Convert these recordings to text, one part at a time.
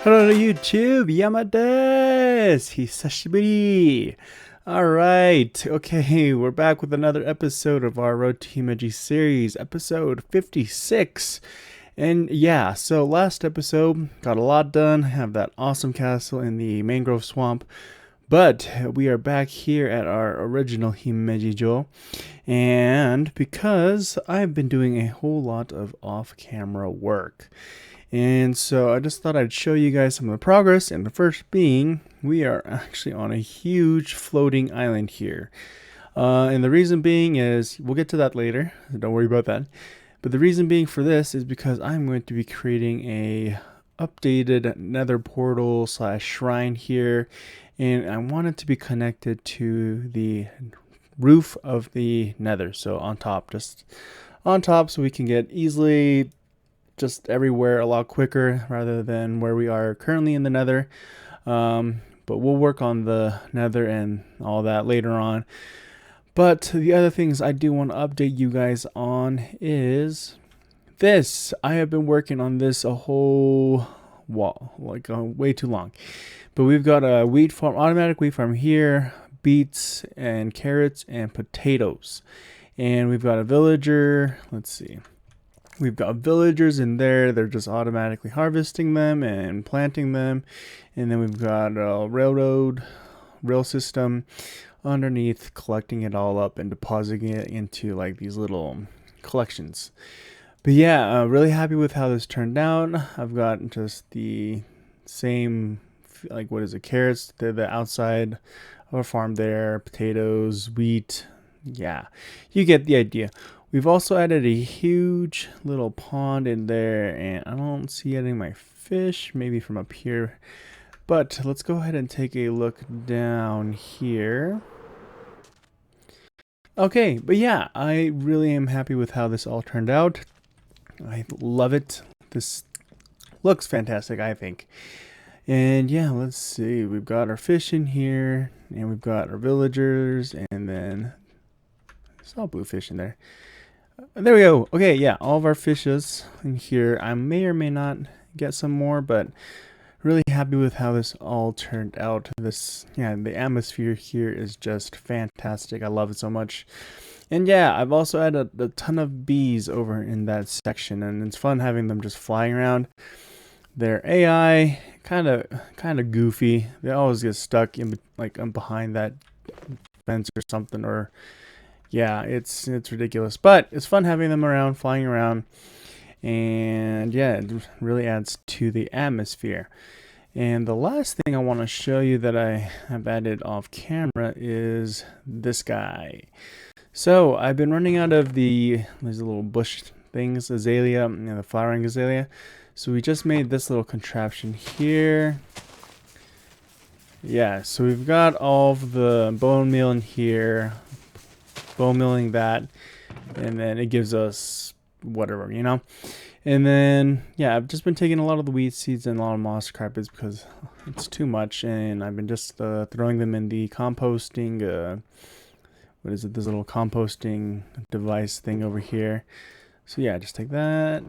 Hello YouTube, Yama desu! Hisashiburi! Alright, okay, we're back with another episode of our Road to Himeji series, episode 56. And yeah, so last episode, got a lot done, have that awesome castle in the mangrove swamp. But we are back here at our original Himejijo, and because I've been doing a whole lot of off-camera work. And so I just thought I'd show you guys some of the progress, and the first being, we are actually on a huge floating island here. And the reason being is, we'll get to that later, so don't worry about that. But the reason being for this is because I'm going to be creating a updated nether portal / shrine here, and I want it to be connected to the roof of the nether, so on top, just on top, so we can get easily just everywhere a lot quicker rather than where we are currently in the nether. But we'll work on the nether and all that later on. But the other things I do want to update you guys on is this. I have been working on this a whole wall, like way too long. But we've got a wheat farm, automatic wheat farm here, beets and carrots and potatoes. And we've got a villager, let's see. We've got villagers in there. They're just automatically harvesting them and planting them. And then we've got a rail system underneath, collecting it all up and depositing it into like these little collections. But yeah, really happy with how this turned out. I've got just the same, like, what is it, carrots, the outside of our farm there, potatoes, wheat. Yeah, you get the idea. We've also added a huge little pond in there, and I don't see any of my fish, maybe from up here. But let's go ahead and take a look down here. Okay, but yeah, I really am happy with how this all turned out. I love it. This looks fantastic, I think. And yeah, let's see. We've got our fish in here, and we've got our villagers, and then I saw bluefish in there. There we go. Okay, yeah, all of our fishes in here. I may or may not get some more, but really happy with how this all turned out. This, yeah, the atmosphere here is just fantastic. I love it so much. And yeah, I've also added a ton of bees over in that section, and it's fun having them just flying around. Their AI kind of goofy. They always get stuck in behind that fence or something, or yeah, it's ridiculous, but it's fun having them around, flying around, and yeah, it really adds to the atmosphere. And the last thing I want to show you that I have added off camera is this guy. So I've been running out of these little bush things, azalea, the flowering azalea. So we just made this little contraption here. Yeah, so we've got all of the bone meal in here. Bone milling that, and then it gives us whatever, you know. And then yeah, I've just been taking a lot of the wheat seeds and a lot of moss carpets because it's too much, and I've been just throwing them in the composting what is it, this little composting device thing over here. So yeah, just take that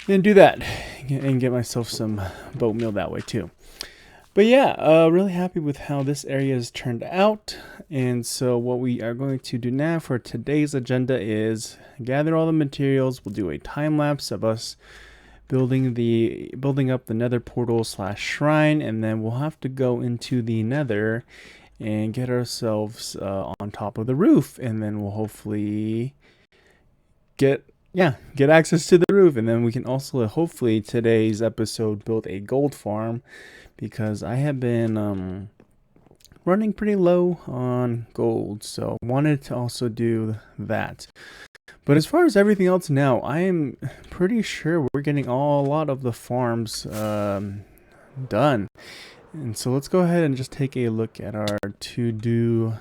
and do that and get myself some boat meal that way too. But yeah, really happy with how this area has turned out. And so what we are going to do now for today's agenda is gather all the materials. We'll do a time lapse of us building up the nether portal / shrine, and then we'll have to go into the nether and get ourselves on top of the roof, and then we'll hopefully get access to the roof, and then we can also hopefully today's episode build a gold farm, because I have been running pretty low on gold, so wanted to also do that. But as far as everything else now, I am pretty sure we're getting a lot of the farms done. And so let's go ahead and just take a look at our to-do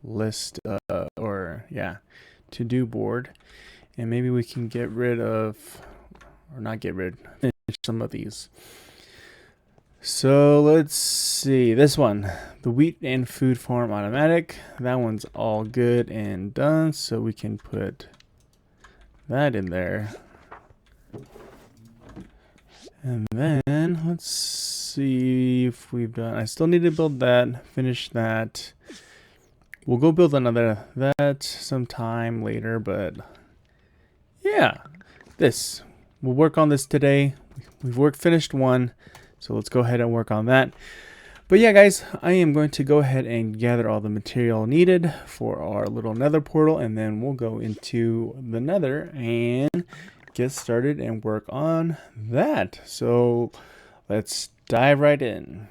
list, to-do board. And maybe we can get rid of, or not get rid, finish some of these. So let's see, this one, the wheat and food farm automatic. That one's all good and done, so we can put that in there. And then let's see if we've done. I still need to build that, finish that. We'll go build another that sometime later, but yeah, this. We'll work on this today. We've finished one, so let's go ahead and work on that. But yeah, guys, I am going to go ahead and gather all the material needed for our little nether portal, and then we'll go into the nether and get started and work on that. So let's dive right in.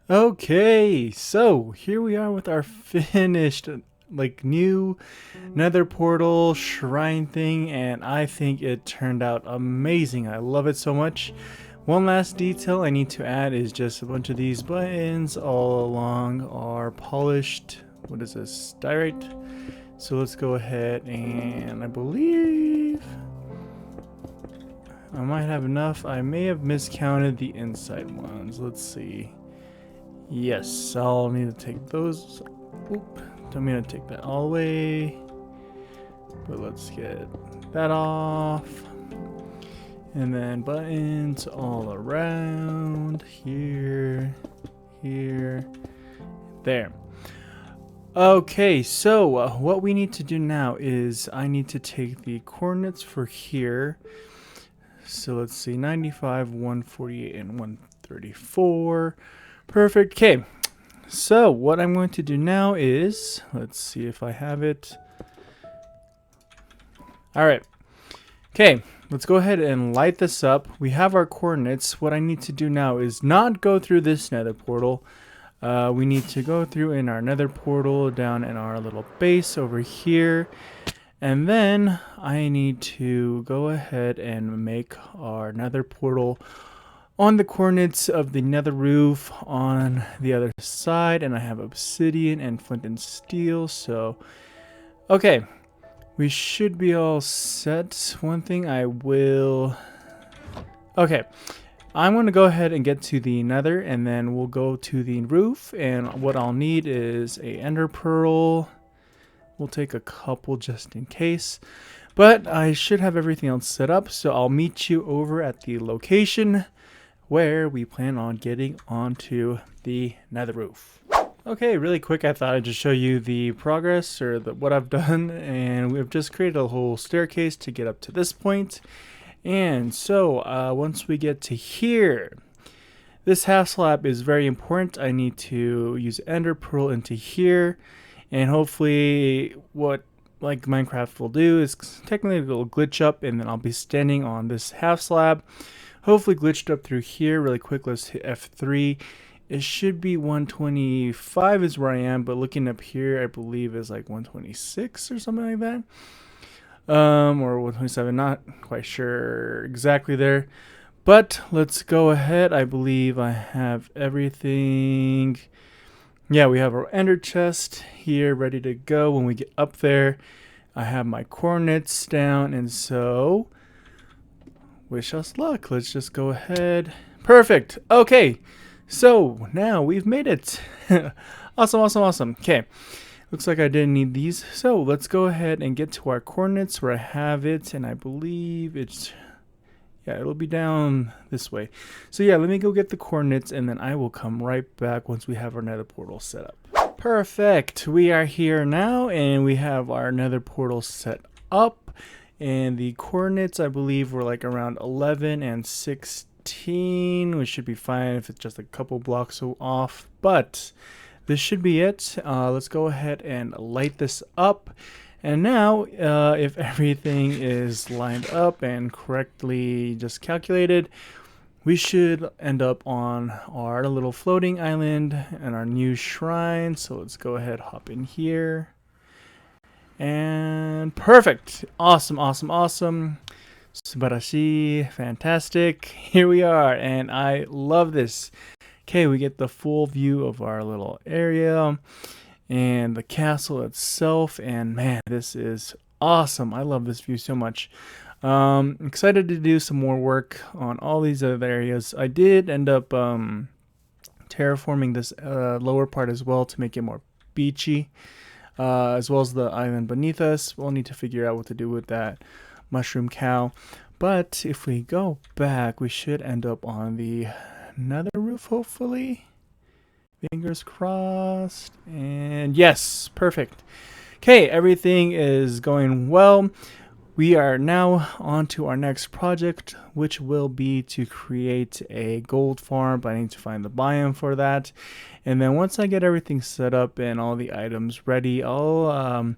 Okay, so here we are with our finished new nether portal shrine thing, and I think it turned out amazing. I love it so much. One last detail I need to add is just a bunch of these buttons all along our polished, what is this, diorite. So let's go ahead, and I believe I might have enough. I may have miscounted the inside ones. Let's see. Yes, I'll need to take those. Oop, don't mean to take that all the way. But let's get that off. And then buttons all around. Here, here, there. Okay, so what we need to do now is I need to take the coordinates for here. So let's see, 95, 148, and 134. Perfect. Okay, so what I'm going to do now is, let's see if I have it. All right. Okay, let's go ahead and light this up. We have our coordinates. What I need to do now is not go through this nether portal. We need to go through in our nether portal down in our little base over here. And then I need to go ahead and make our nether portal on the coordinates of the nether roof on the other side, and I have obsidian and flint and steel. So okay, we should be all set. One thing I will, okay, I'm going to go ahead and get to the nether, and then we'll go to the roof, and what I'll need is a ender pearl. We'll take a couple just in case, but I should have everything else set up, so I'll meet you over at the location where we plan on getting onto the nether roof. Okay, really quick, I thought I'd just show you the progress or what I've done, and we've just created a whole staircase to get up to this point. And so once we get to here, this half slab is very important. I need to use ender pearl into here, and hopefully what like Minecraft will do is technically it'll glitch up, and then I'll be standing on this half slab, hopefully glitched up through here. Really quick, let's hit F3 it should be 125 is where I am, but looking up here, I believe is like 126 or something like that. Or 127, not quite sure exactly there. But let's go ahead. I believe I have everything. Yeah, we have our ender chest here ready to go when we get up there. I have my coordinates down, and so wish us luck. Let's just go ahead. Perfect. Okay, so now we've made it. Awesome, awesome, awesome. Okay, looks like I didn't need these. So let's go ahead and get to our coordinates where I have it, and I believe it's... yeah, it'll be down this way. So yeah, let me go get the coordinates, and then I will come right back once we have our nether portal set up. Perfect. We are here now, and we have our nether portal set up. And the coordinates, I believe, were like around 11 and 16. We should be fine if it's just a couple blocks off. But this should be it. Let's go ahead and light this up. And now, if everything is lined up and correctly just calculated, we should end up on our little floating island and our new shrine. So let's go ahead, hop in here. And perfect. Awesome, awesome, awesome. Subarashi, fantastic. Here we are, and I love this. Okay, we get the full view of our little area and the castle itself, and man, this is awesome. I love this view so much. Excited to do some more work on all these other areas. I did end up terraforming this lower part as well to make it more beachy, as well as the island beneath us. We'll need to figure out what to do with that mushroom cow. But if we go back, we should end up on the nether roof, hopefully. Fingers crossed. And yes, perfect. Okay, everything is going well. We are now on to our next project, which will be to create a gold farm, but I need to find the biome for that. And then once I get everything set up and all the items ready, I'll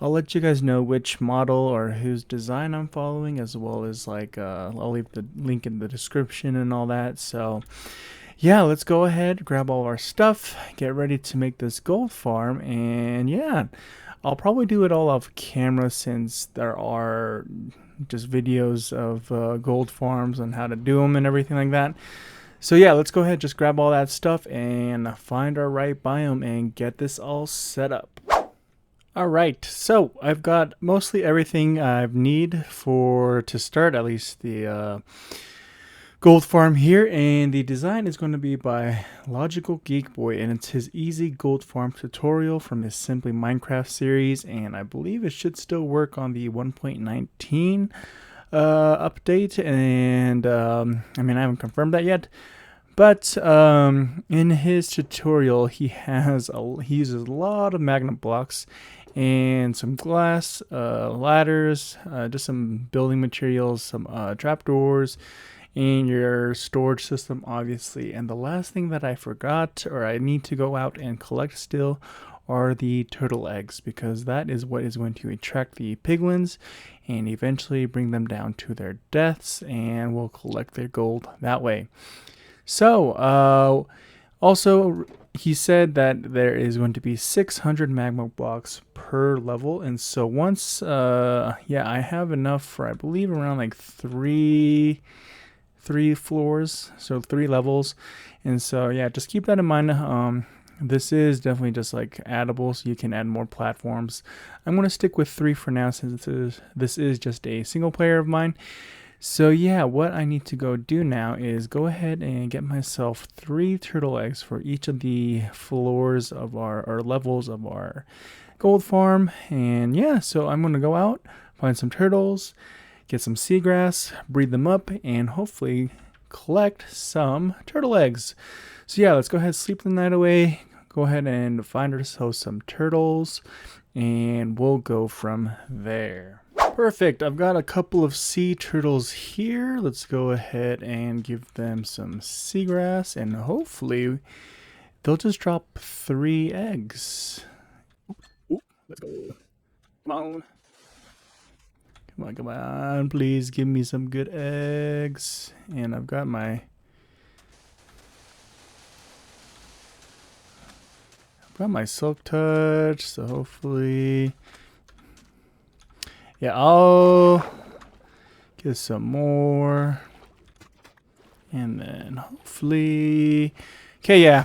let you guys know which model or whose design I'm following, as well as like I'll leave the link in the description and all that. So yeah, let's go ahead, grab all our stuff, get ready to make this gold farm, and yeah, I'll probably do it all off camera since there are just videos of gold farms and how to do them and everything like that. So yeah, let's go ahead, just grab all that stuff and find our right biome and get this all set up. Alright, so I've got mostly everything I need to start at least the gold farm here, and the design is going to be by LogicalGeekBoy, and it's his easy gold farm tutorial from his Simply Minecraft series, and I believe it should still work on the 1.19 update, and I mean, I haven't confirmed that yet, but in his tutorial he uses a lot of magnet blocks and some glass, ladders, just some building materials, some trapdoors, and your storage system, obviously. And the last thing that I forgot, or I need to go out and collect still, are the turtle eggs, because that is what is going to attract the piglins and eventually bring them down to their deaths, and we'll collect their gold that way. So also he said that there is going to be 600 magma blocks per level, and so once yeah, I have enough for, I believe, around like three floors, so 3 levels. And so yeah, just keep that in mind. This is definitely just like addable, so you can add more platforms. I'm going to stick with 3 for now, since this is just a single player of mine. So yeah, what I need to go do now is go ahead and get myself 3 turtle eggs for each of the floors of our levels of our gold farm. And yeah, so I'm going to go out, find some turtles, get some seagrass, breed them up, and hopefully collect some turtle eggs. So yeah, let's go ahead, sleep the night away, go ahead and find ourselves some turtles, and we'll go from there. Perfect, I've got a couple of sea turtles here. Let's go ahead and give them some seagrass, and hopefully they'll just drop 3 eggs. Ooh, let's go. Come on. Come on, come on, please give me some good eggs. And I've got my... Got my silk touch, so hopefully, yeah, I'll get some more, and then hopefully, okay, yeah,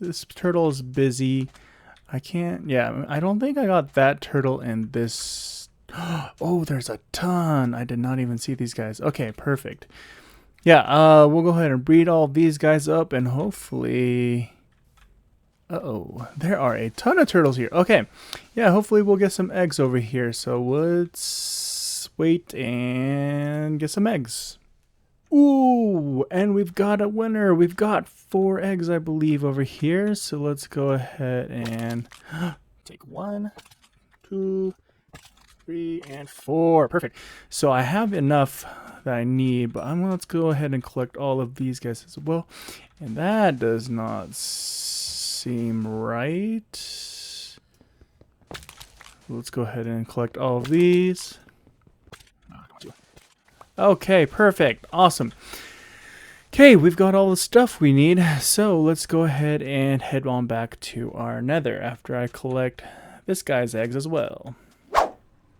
this turtle is busy. I can't, yeah, I don't think I got that turtle in this. Oh, there's a ton. I did not even see these guys. Okay, perfect. Yeah, we'll go ahead and breed all these guys up, and hopefully, uh-oh, there are a ton of turtles here. Okay, yeah, hopefully we'll get some eggs over here. So let's wait and get some eggs. Ooh, and we've got a winner. We've got 4 eggs, I believe, over here. So let's go ahead and take 1, 2, 3, and 4. Perfect. So I have enough that I need, but let's go ahead and collect all of these guys as well. And that does not seem right. Let's go ahead and collect all of these. Okay, perfect. Awesome. Okay, we've got all the stuff we need. So let's go ahead and head on back to our nether after I collect this guy's eggs as well.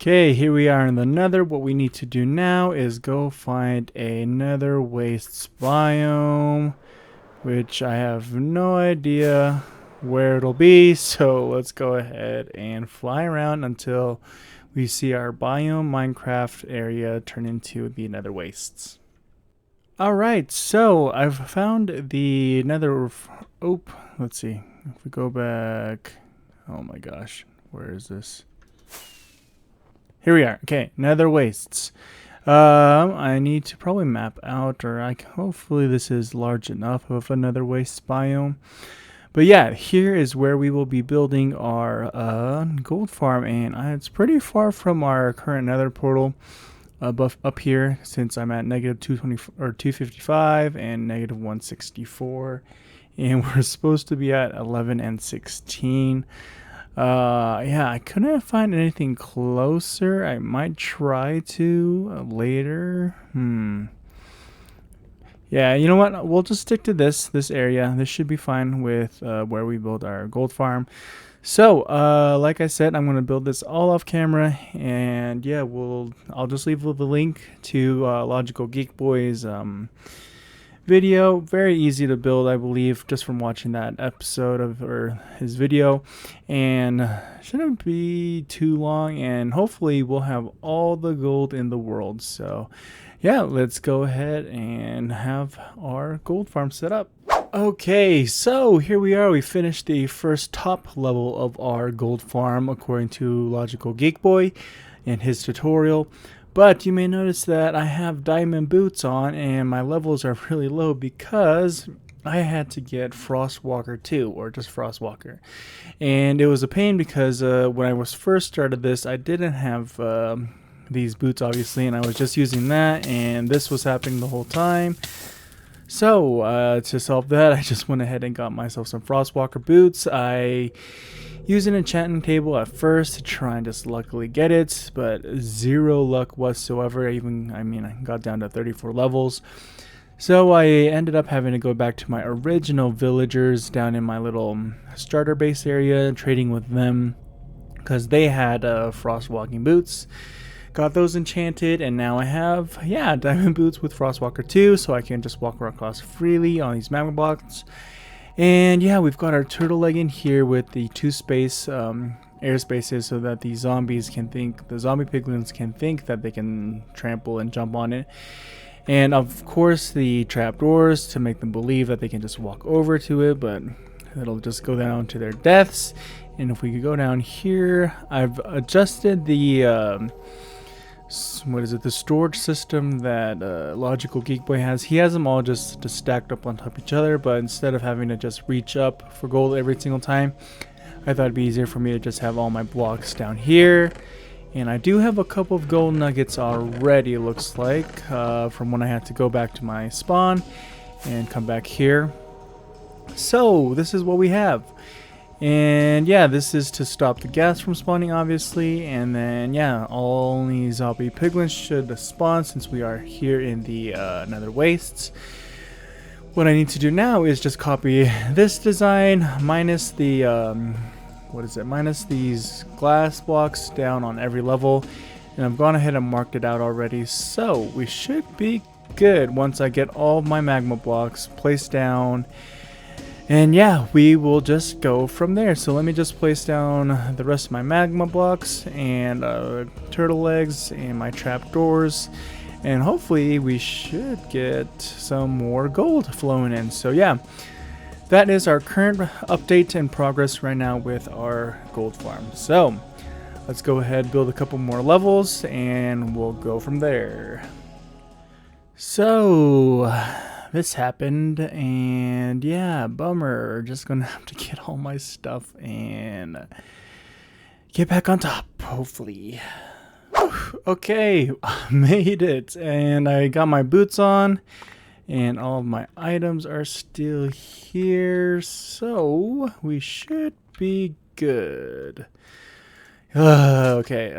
Okay, here we are in the nether. What we need to do now is go find a nether wastes biome, which I have no idea where it'll be. So let's go ahead and fly around until we see our biome Minecraft area turn into the nether wastes. Alright, so I've found the nether. Oh, let's see. If we go back. Oh my gosh, where is this? Here we are. Okay, nether wastes. I need to probably map out, or hopefully this is large enough of a nether wastes biome. But yeah, here is where we will be building our gold farm, and it's pretty far from our current nether portal up here, since I'm at negative 220 or 255 and negative 164, and we're supposed to be at 11 and 16. Yeah, I couldn't find anything closer. I might try to later. Yeah, you know what? We'll just stick to this area. This should be fine with where we build our gold farm. So, like I said, I'm going to build this all off camera, and yeah, I'll just leave the link to LogicalGeekBoy's video. Very easy to build, I believe, just from watching that episode or his video, and shouldn't be too long, and hopefully we'll have all the gold in the world. So yeah, let's go ahead and have our gold farm set up. Okay, so here we are. We finished the first top level of our gold farm according to LogicalGeekBoy and his tutorial. But you may notice that I have diamond boots on and my levels are really low because I had to get Frostwalker 2, or just Frostwalker. And it was a pain because when I was first started this, I didn't have these boots obviously, and I was just using that, and this was happening the whole time. So to solve that, I just went ahead and got myself some Frostwalker boots. I used an enchanting table at first to try and just luckily get it, but 0 luck whatsoever. I got down to 34 levels. So I ended up having to go back to my original villagers down in my little starter base area, trading with them because they had Frostwalking boots. Got those enchanted, and now I have, yeah, diamond boots with Frostwalker 2, so I can just walk across freely on these magma blocks. And yeah, we've got our turtle leg in here with the 2 space air spaces so that the zombie piglins can think that they can trample and jump on it. And of course the trapdoors to make them believe that they can just walk over to it, but it'll just go down to their deaths. And if we could go down here, I've adjusted the the storage system that LogicalGeekBoy has. He has them all just stacked up on top of each other, but instead of having to just reach up for gold every single time, I thought it'd be easier for me to just have all my blocks down here. And I do have a couple of gold nuggets already, it looks like, from when I had to go back to my spawn and come back here. So this is what we have. And yeah, this is to stop the gas from spawning, obviously. And then yeah, all these zombie piglins should spawn since we are here in the nether wastes. What I need to do now is just copy this design minus the minus these glass blocks down on every level, and I've gone ahead and marked it out already, so we should be good once I get all of my magma blocks placed down. And yeah, we will just go from there. So let me just place down the rest of my magma blocks and turtle legs and my trapdoors, and hopefully we should get some more gold flowing in. So yeah, that is our current update and progress right now with our gold farm. So let's go ahead, build a couple more levels, and we'll go from there. So this happened, and yeah, bummer. Just gonna have to get all my stuff and get back on top, hopefully. Okay, I made it, and I got my boots on, and all of my items are still here, so we should be good. Okay,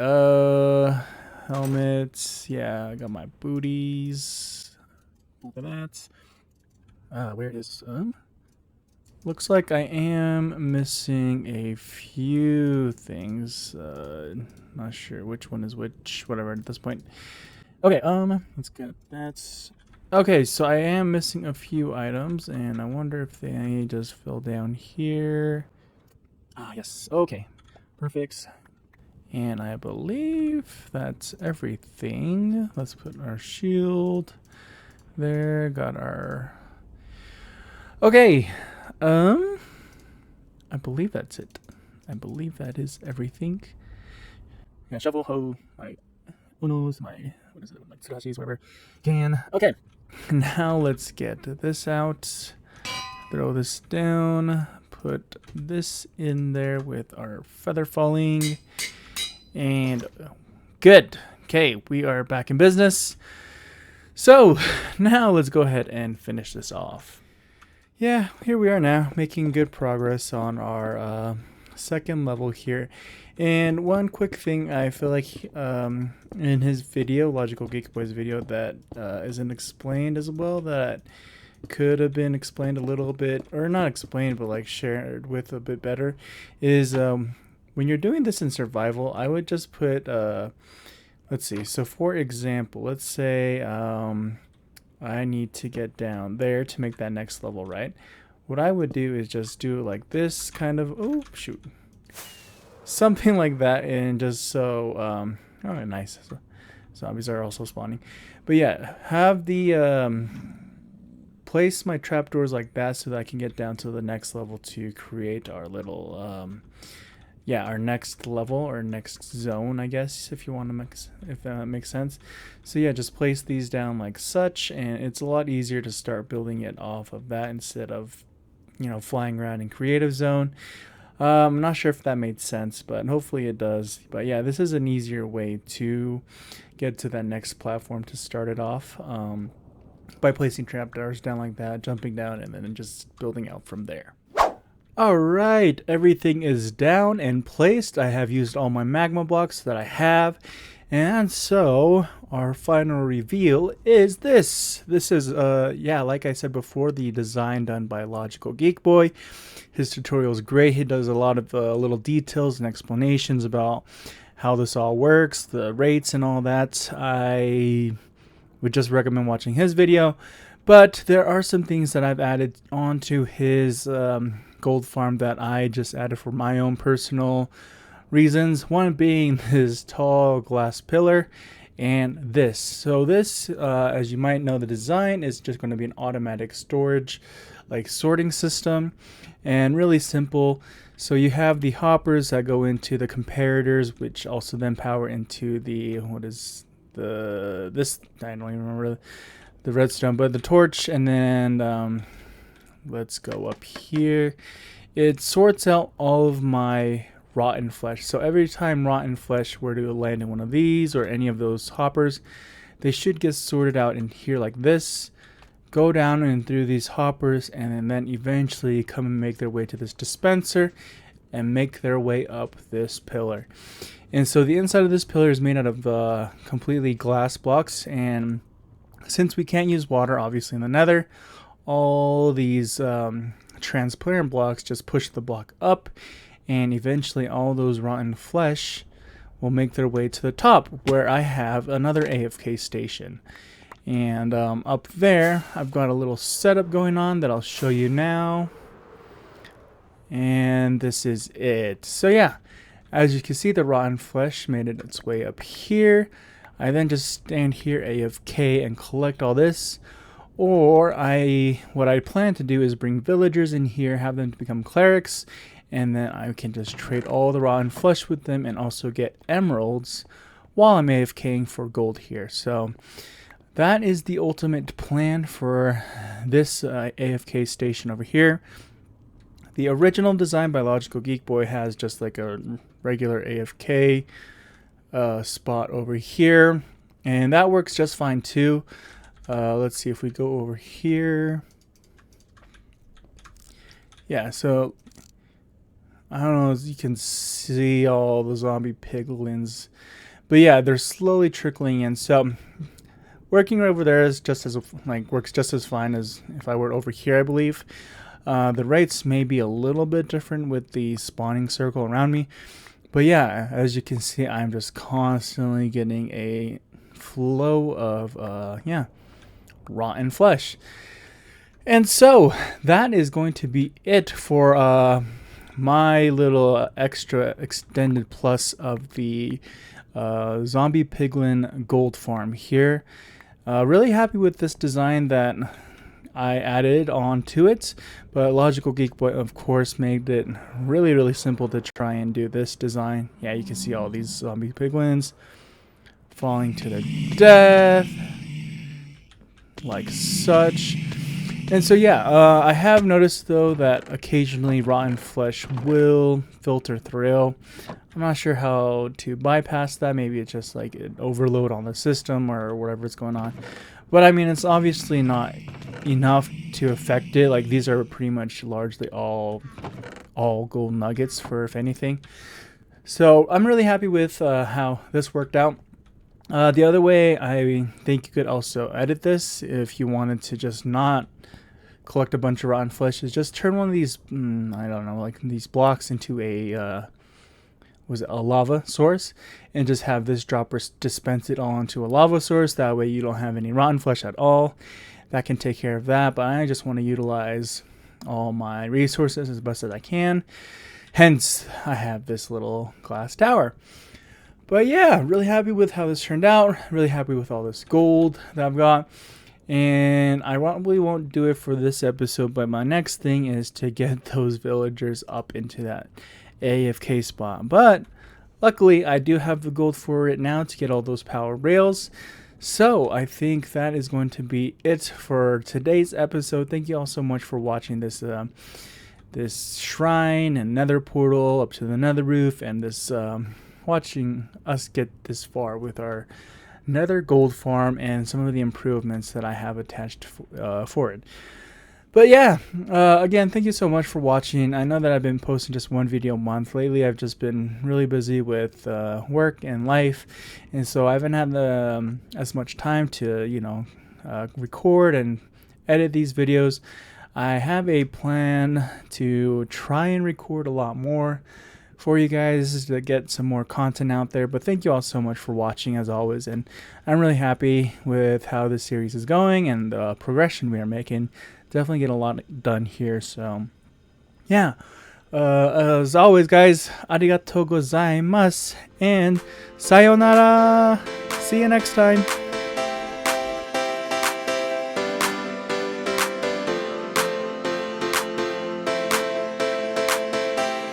helmets, yeah, I got my booties. Look at that. Where is looks like I am missing a few things. Not sure which one is which, whatever at this point. Okay, let's get that. Okay, so I am missing a few items, and I wonder if they just fell down here. Ah, yes. Okay, perfect. And I believe that's everything. Let's put our shield there. Got our... Okay, I believe that's it. I believe that is everything. Yeah, shovel, hoe, my unos, my, what is it, like tsudashis, whatever. Can. Okay, now let's get this out. Throw this down. Put this in there with our feather falling. And good. Okay, we are back in business. So now let's go ahead and finish this off. Yeah, here we are now, making good progress on our second level here. And one quick thing I feel like in his video, LogicalGeekBoy's video, that isn't explained as well, that could have been explained a little bit, or not explained, but like shared with a bit better, is when you're doing this in survival, I would just put, let's see, so for example, let's say I need to get down there to make that next level, right? What I would do is just do like this kind of, oh shoot, something like that, and just so, oh nice, so zombies are also spawning. But yeah, have the, place my trapdoors like that so that I can get down to the next level to create our little, yeah, our next level or next zone, I guess, if you want to mix, if that makes sense. So yeah, just place these down like such, and it's a lot easier to start building it off of that instead of, you know, flying around in creative zone. I'm not sure if that made sense, but hopefully it does. But yeah, this is an easier way to get to that next platform to start it off, by placing trapdoors down like that, jumping down, and then just building out from there. Alright, everything is down and placed. I have used all my magma blocks that I have. And so, our final reveal is this. This is, yeah, like I said before, the design done by LogicalGeekBoy. His tutorial is great. He does a lot of little details and explanations about how this all works, the rates and all that. I would just recommend watching his video. But there are some things that I've added onto his gold farm that I just added for my own personal reasons. One being this tall glass pillar and this. So this, as you might know, the design is just going to be an automatic storage, like sorting system, and really simple. So you have the hoppers that go into the comparators, which also then power into the, what is this, I don't even remember the redstone, but the torch. And then let's go up here. It sorts out all of my rotten flesh. So every time rotten flesh were to land in one of these or any of those hoppers, they should get sorted out in here like this, go down and through these hoppers, and then eventually come and make their way to this dispenser and make their way up this pillar. And so the inside of this pillar is made out of completely glass blocks, and since we can't use water obviously in the Nether, all these transparent blocks just push the block up, and eventually all those rotten flesh will make their way to the top, where I have another AFK station. And up there, I've got a little setup going on that I'll show you now. And this is it. So yeah, as you can see, the rotten flesh made it its way up here. I then just stand here AFK and collect all this. Or what I plan to do is bring villagers in here, have them become clerics, and then I can just trade all the rotten flesh with them and also get emeralds while I'm AFKing for gold here. So that is the ultimate plan for this AFK station over here. The original design by LogicalGeekBoy has just like a regular AFK spot over here, and that works just fine too. Let's see if we go over here. Yeah, so I don't know if you can see all the zombie piglins, but yeah, they're slowly trickling in. So working over there is just as works just as fine as if I were over here, I believe. The rates may be a little bit different with the spawning circle around me, but yeah, as you can see, I'm just constantly getting a flow of rotten flesh. And so that is going to be it for my little extra extended plus of the zombie piglin gold farm here. Really happy with this design that I added onto it, but LogicalGeekBoy of course made it really simple to try and do this design. Yeah, you can see all these zombie piglins falling to their death like such. And so yeah, I have noticed though that occasionally rotten flesh will filter through. I'm not sure how to bypass that. Maybe it's just like an overload on the system or whatever's going on. But I mean, it's obviously not enough to affect it. Like, these are pretty much largely all gold nuggets for if anything. So I'm really happy with how this worked out. The other way I think you could also edit this if you wanted to just not collect a bunch of rotten flesh is just turn one of these, I don't know, like these blocks into a lava source, and just have this dropper dispense it all into a lava source. That way you don't have any rotten flesh at all. That can take care of that, but I just want to utilize all my resources as best as I can. Hence, I have this little glass tower. But yeah, really happy with how this turned out. Really happy with all this gold that I've got. And I probably won't do it for this episode, but my next thing is to get those villagers up into that AFK spot. But luckily, I do have the gold for it now to get all those power rails. So I think that is going to be it for today's episode. Thank you all so much for watching this this shrine and nether portal up to the nether roof, and this watching us get this far with our nether gold farm and some of the improvements that I have attached for it. But yeah, again, thank you so much for watching. I know that I've been posting just one video a month. Lately, I've just been really busy with work and life, and so I haven't had as much time to, record and edit these videos. I have a plan to try and record a lot more for you guys to get some more content out there. But thank you all so much for watching as always, and I'm really happy with how this series is going and the progression we are making. Definitely get a lot done here. So yeah, as always guys, arigato gozaimasu and sayonara. See you next time.